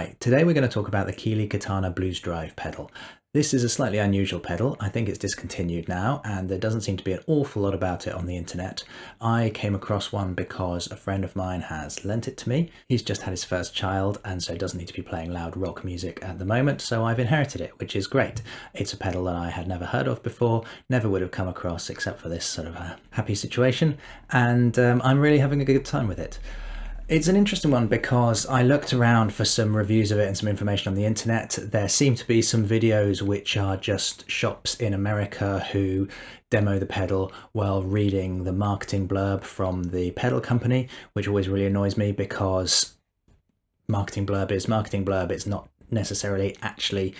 Hi, today we're going to talk about the Keeley Katana Blues Drive pedal. This is a slightly unusual pedal. I think it's discontinued now and there doesn't seem to be an awful lot about it on the internet. I came across one because a friend of mine has lent it to me. He's just had his first child and so doesn't need to be playing loud rock music at the moment, so I've inherited it, which is great. It's a pedal that I had never heard of before, never would have come across except for this sort of a happy situation, and I'm really having a good time with it. It's an interesting one because I looked around for some reviews of it and some information on the internet. There seem to be some videos which are just shops in America who demo the pedal while reading the marketing blurb from the pedal company, which always really annoys me because marketing blurb is marketing blurb. It's not necessarily actually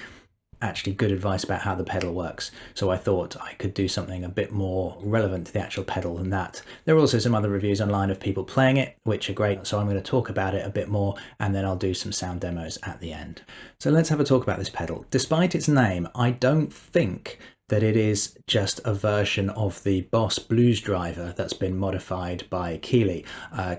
good advice about how the pedal works. So I thought I could do something a bit more relevant to the actual pedal than that. There are also some other reviews online of people playing it, which are great. So I'm going to talk about it a bit more and then I'll do some sound demos at the end. So let's have a talk about this pedal. Despite its name, I don't think that it is just a version of the Boss Blues Driver that's been modified by Keeley.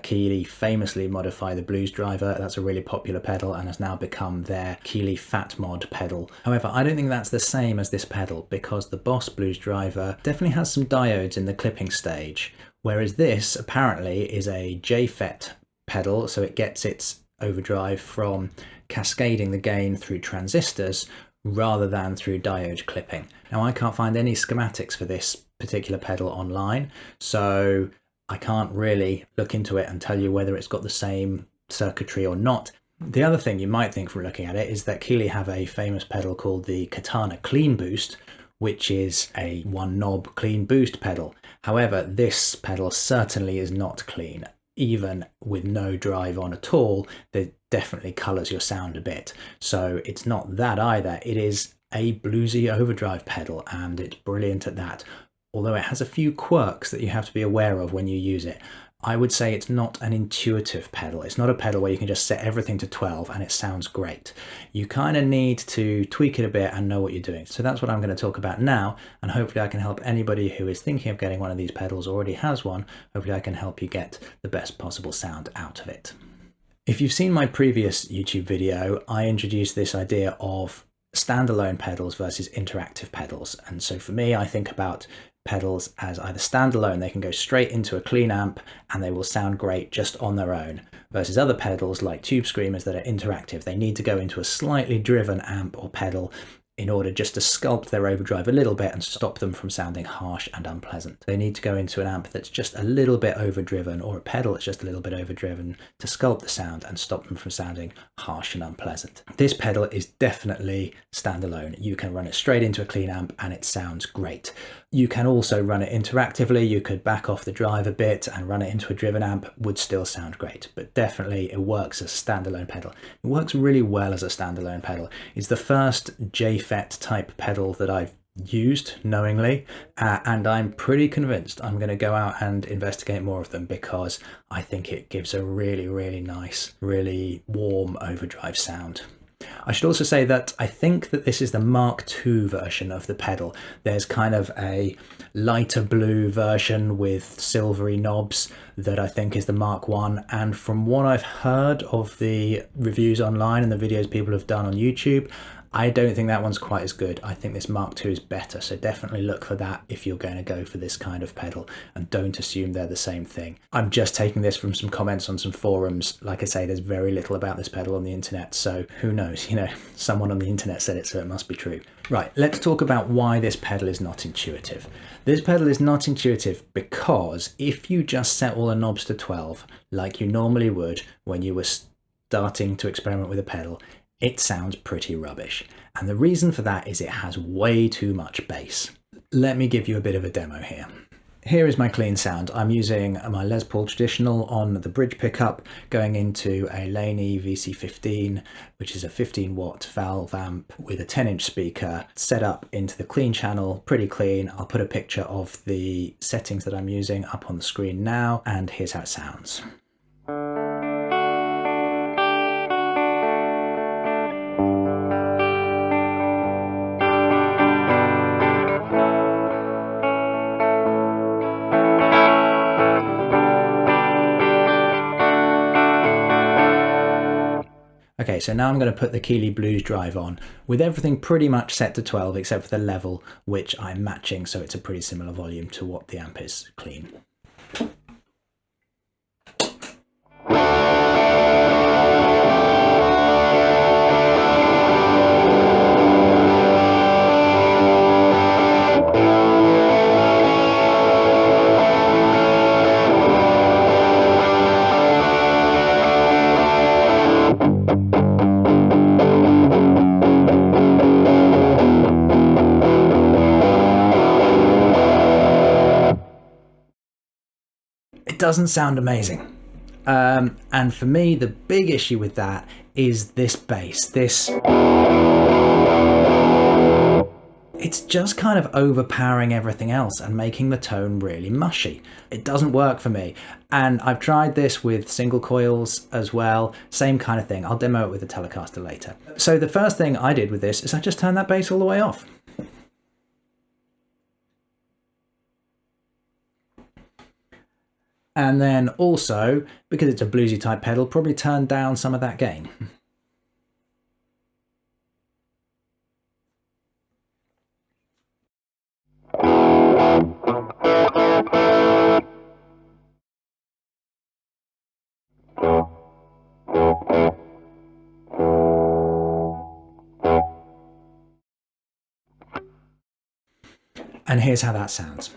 Keeley famously modified the Blues Driver. That's a really popular pedal and has now become their Keeley Fat Mod pedal. However, I don't think that's the same as this pedal because the Boss Blues Driver definitely has some diodes in the clipping stage, whereas this apparently is a JFET pedal, so it gets its overdrive from cascading the gain through transistors rather than through diode clipping. Now I can't find any schematics for this particular pedal online, so I can't really look into it and tell you whether it's got the same circuitry or not. The other thing you might think from looking at it is that Keeley have a famous pedal called the Katana Clean Boost, which is a one knob clean boost pedal. However, this pedal certainly is not clean. Even with no drive on at all, that definitely colors your sound a bit. So it's not that either. It is a bluesy overdrive pedal and it's brilliant at that. Although it has a few quirks that you have to be aware of when you use it. I would say it's not an intuitive pedal. It's not a pedal where you can just set everything to 12 and it sounds great. You kind of need to tweak it a bit and know what you're doing. So that's what I'm going to talk about now, and hopefully I can help anybody who is thinking of getting one of these pedals or already has one. Hopefully I can help you get the best possible sound out of it. If you've seen my previous YouTube video, I introduced this idea of standalone pedals versus interactive pedals. And so for me, I think about pedals as either standalone, they can go straight into a clean amp and they will sound great just on their own, versus other pedals like tube screamers that are interactive. They need to go into a slightly driven amp or pedal in order just to sculpt their overdrive a little bit and stop them from sounding harsh and unpleasant. They need to go into an amp that's just a little bit overdriven, or a pedal that's just a little bit overdriven, to sculpt the sound and stop them from sounding harsh and unpleasant. This pedal is definitely standalone. You can run it straight into a clean amp and it sounds great. You can also run it interactively. You could back off the drive a bit and run it into a driven amp, would still sound great, but definitely it works as a standalone pedal. It works really well as a standalone pedal. It's the first JFET type pedal that I've used knowingly, and I'm pretty convinced I'm going to go out and investigate more of them because I think it gives a really, really nice, really warm overdrive sound. I should also say that I think that this is the Mark II version of the pedal. There's kind of a lighter blue version with silvery knobs that I think is the Mark I. And from what I've heard of the reviews online and the videos people have done on YouTube, I don't think that one's quite as good. I think this Mark II is better, so definitely look for that if you're going to go for this kind of pedal, and don't assume they're the same thing. I'm just taking this from some comments on some forums. Like I say, there's very little about this pedal on the internet, so who knows, you know, someone on the internet said it, so it must be true. Right, let's talk about why this pedal is not intuitive. This pedal is not intuitive because if you just set all the knobs to 12, like you normally would when you were starting to experiment with a pedal, it sounds pretty rubbish. And the reason for that is it has way too much bass. Let me give you a bit of a demo here. Here is my clean sound. I'm using my Les Paul Traditional on the bridge pickup, going into a Laney VC15, which is a 15-watt valve amp with a 10-inch speaker set up into the clean channel, pretty clean. I'll put a picture of the settings that I'm using up on the screen now, and here's how it sounds. Okay, so now I'm going to put the Keeley Blues Drive on with everything pretty much set to 12 except for the level, which I'm matching, so it's a pretty similar volume to what the amp is clean. It doesn't sound amazing. And for me, the big issue with that is this bass. It's just kind of overpowering everything else and making the tone really mushy. It doesn't work for me. And I've tried this with single coils as well. Same kind of thing. I'll demo it with the Telecaster later. So the first thing I did with this is I just turned that bass all the way off. And then also, because it's a bluesy type pedal, probably turn down some of that gain. And here's how that sounds.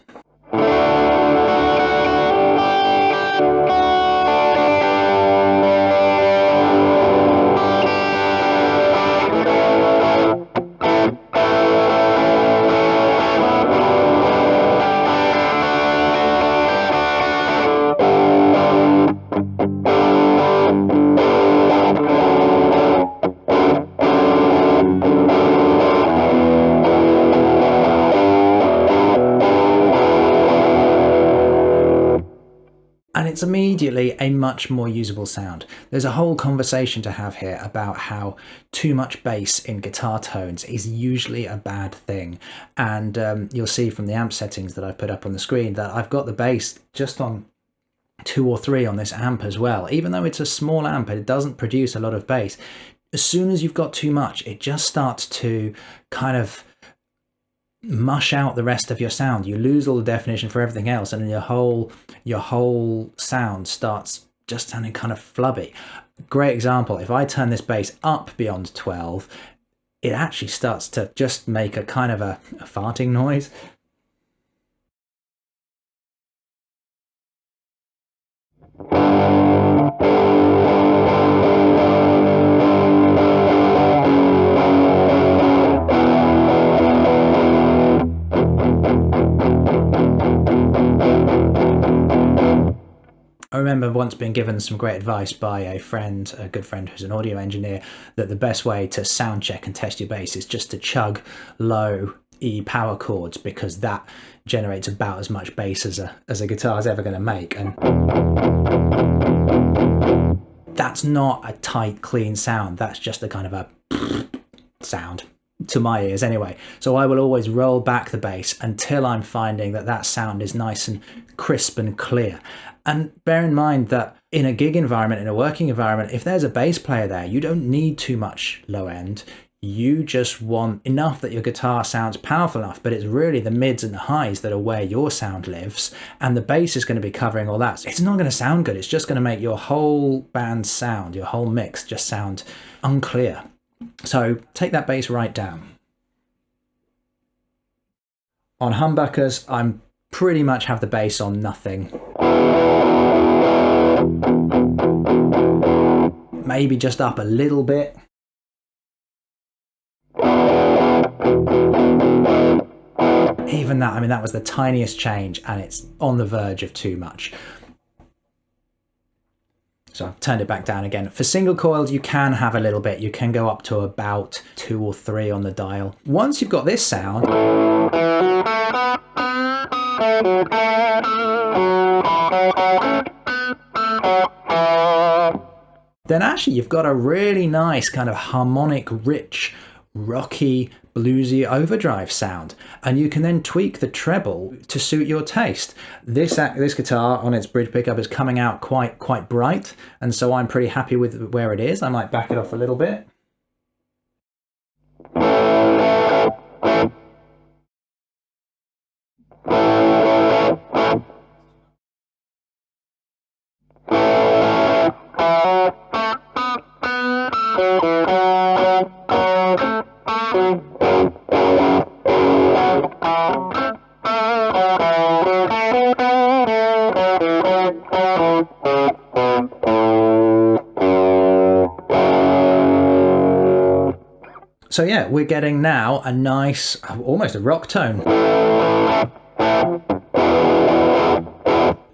And it's immediately a much more usable sound. There's a whole conversation to have here about how too much bass in guitar tones is usually a bad thing. And you'll see from the amp settings that I've put up on the screen that I've got the bass just on 2 or 3 on this amp as well. Even though it's a small amp and it doesn't produce a lot of bass, as soon as you've got too much, it just starts to kind of mush out the rest of your sound. You lose all the definition for everything else, and then your whole sound starts just sounding kind of flubby. Great example, if I turn this bass up beyond 12, it actually starts to just make a kind of a farting noise. I remember once being given some great advice by a friend, a good friend who's an audio engineer, that the best way to sound check and test your bass is just to chug low E power chords, because that generates about as much bass as a guitar is ever going to make. And that's not a tight, clean sound. That's just a kind of a sound to my ears anyway. So I will always roll back the bass until I'm finding that that sound is nice and crisp and clear. And bear in mind that in a gig environment, in a working environment, if there's a bass player there, you don't need too much low end. You just want enough that your guitar sounds powerful enough, but it's really the mids and the highs that are where your sound lives, and the bass is going to be covering all that. So it's not going to sound good. It's just going to make your whole band sound, your whole mix just sound unclear. So take that bass right down. On humbuckers, I'm pretty much have the bass on nothing. Maybe just up a little bit. Even that, I mean, that was the tiniest change and it's on the verge of too much. So I've turned it back down again. For single coils, you can have a little bit. You can go up to about 2 or 3 on the dial. Once you've got this sound, then actually you've got a really nice kind of harmonic, rich, rocky, bluesy overdrive sound, and you can then tweak the treble to suit your taste. This guitar on its bridge pickup is coming out quite bright, and so I'm pretty happy with where it is. I might back it off a little bit. So yeah, we're getting now a nice, almost a rock tone.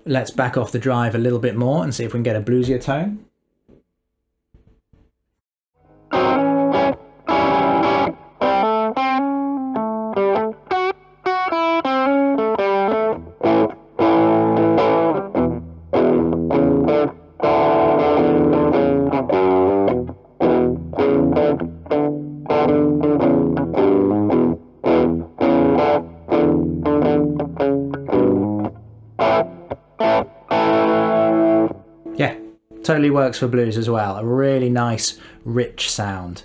Let's back off the drive a little bit more and see if we can get a bluesier tone. Yeah, totally works for blues as well. A really nice, rich sound.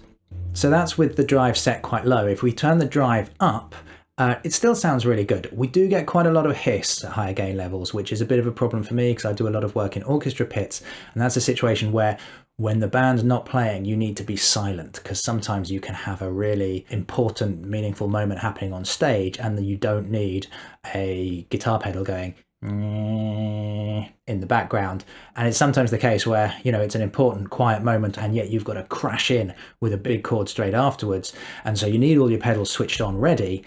So that's with the drive set quite low. If we turn the drive up, it still sounds really good. We do get quite a lot of hiss at higher gain levels, which is a bit of a problem for me because I do a lot of work in orchestra pits, and that's a situation where when the band's not playing, you need to be silent, because sometimes you can have a really important, meaningful moment happening on stage and you don't need a guitar pedal going in the background. And it's sometimes the case where, you know, it's an important quiet moment and yet you've got to crash in with a big chord straight afterwards, and so you need all your pedals switched on ready,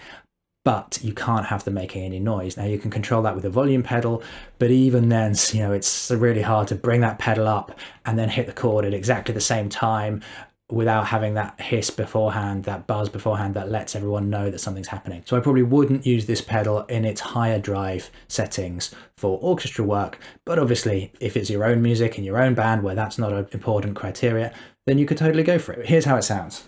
but you can't have them making any noise. Now you can control that with a volume pedal, but even then, you know, it's really hard to bring that pedal up and then hit the chord at exactly the same time without having that hiss beforehand, that buzz beforehand that lets everyone know that something's happening. So I probably wouldn't use this pedal in its higher drive settings for orchestra work, but obviously if it's your own music in your own band where that's not an important criteria, then you could totally go for it. Here's how it sounds.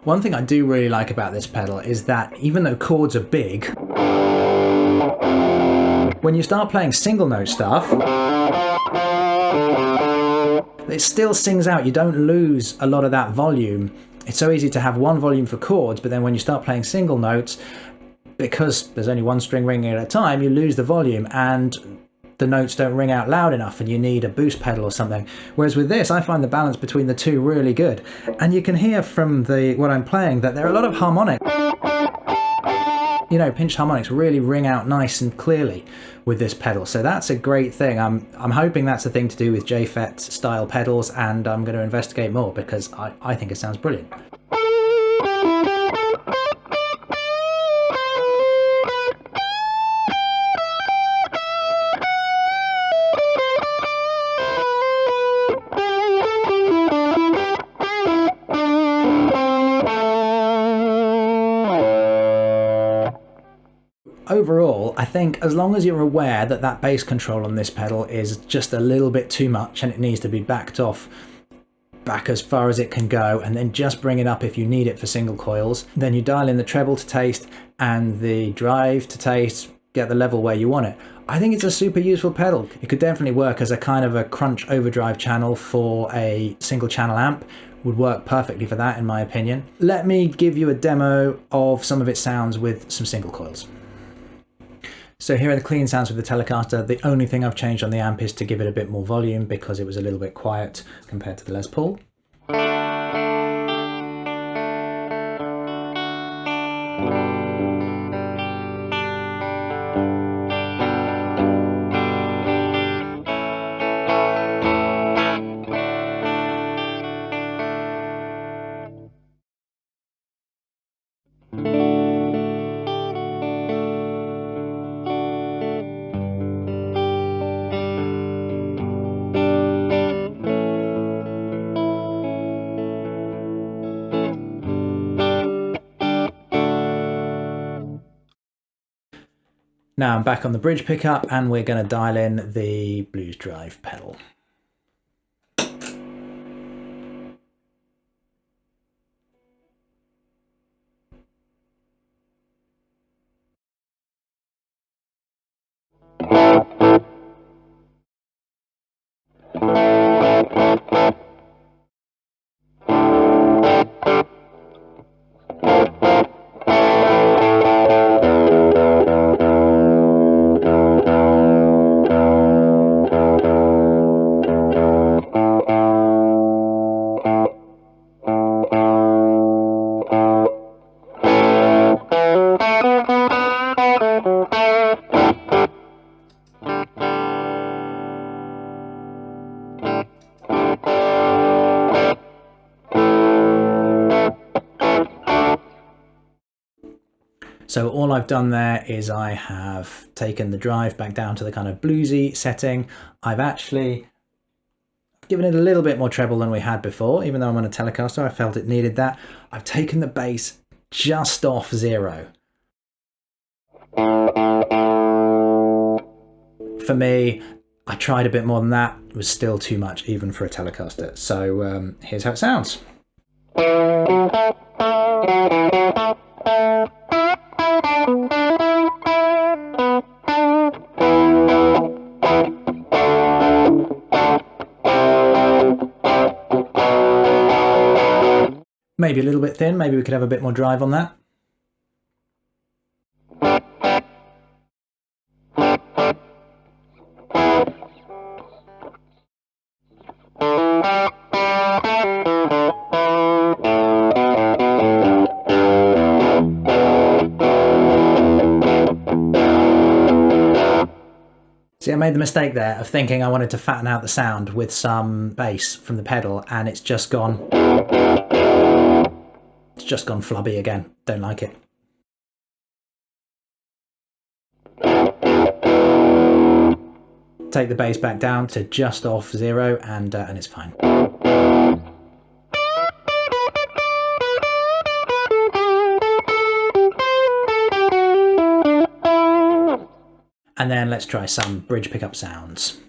One thing I do really like about this pedal is that even though chords are big, when you start playing single note stuff, it still sings out. You don't lose a lot of that volume. It's so easy to have one volume for chords, but then when you start playing single notes, because there's only one string ringing at a time, you lose the volume and the notes don't ring out loud enough and you need a boost pedal or something. Whereas with this, I find the balance between the two really good. And you can hear from what I'm playing that there are a lot of harmonics. You know, pinched harmonics really ring out nice and clearly with this pedal. So that's a great thing. I'm hoping that's a thing to do with JFET style pedals, and I'm going to investigate more because I think it sounds brilliant. Overall, I think as long as you're aware that that bass control on this pedal is just a little bit too much and it needs to be backed off back as far as it can go, and then just bring it up if you need it for single coils, then you dial in the treble to taste and the drive to taste, get the level where you want it. I think it's a super useful pedal. It could definitely work as a kind of a crunch overdrive channel for a single channel amp. Would work perfectly for that in my opinion. Let me give you a demo of some of its sounds with some single coils. So here are the clean sounds with the Telecaster. The only thing I've changed on the amp is to give it a bit more volume because it was a little bit quiet compared to the Les Paul. Now I'm back on the bridge pickup and we're going to dial in the blues drive pedal. So all I've done there is I have taken the drive back down to the kind of bluesy setting. I've actually given it a little bit more treble than we had before, even though I'm on a Telecaster, I felt it needed that. I've taken the bass just off 0. For me, I tried a bit more than that. It was still too much even for a Telecaster. So here's how it sounds. Maybe a little bit thin, maybe we could have a bit more drive on that. See, I made the mistake there of thinking I wanted to fatten out the sound with some bass from the pedal, and it's just gone flubby again. Don't like it. Take the bass back down to just off 0 and it's fine. And then let's try some bridge pickup sounds.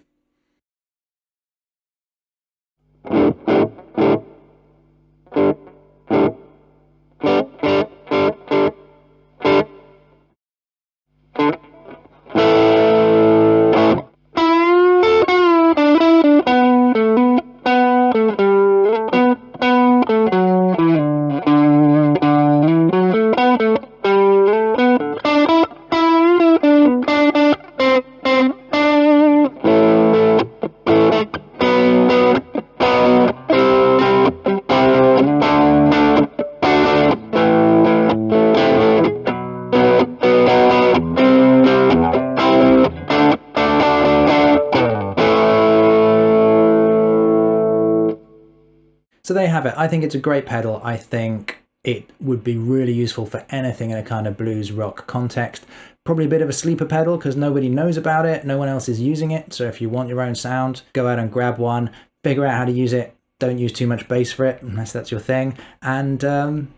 So there you have it. I think it's a great pedal. I think it would be really useful for anything in a kind of blues rock context. Probably a bit of a sleeper pedal because nobody knows about it. No one else is using it. So if you want your own sound, go out and grab one, figure out how to use it. Don't use too much bass for it unless that's your thing, and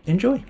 enjoy.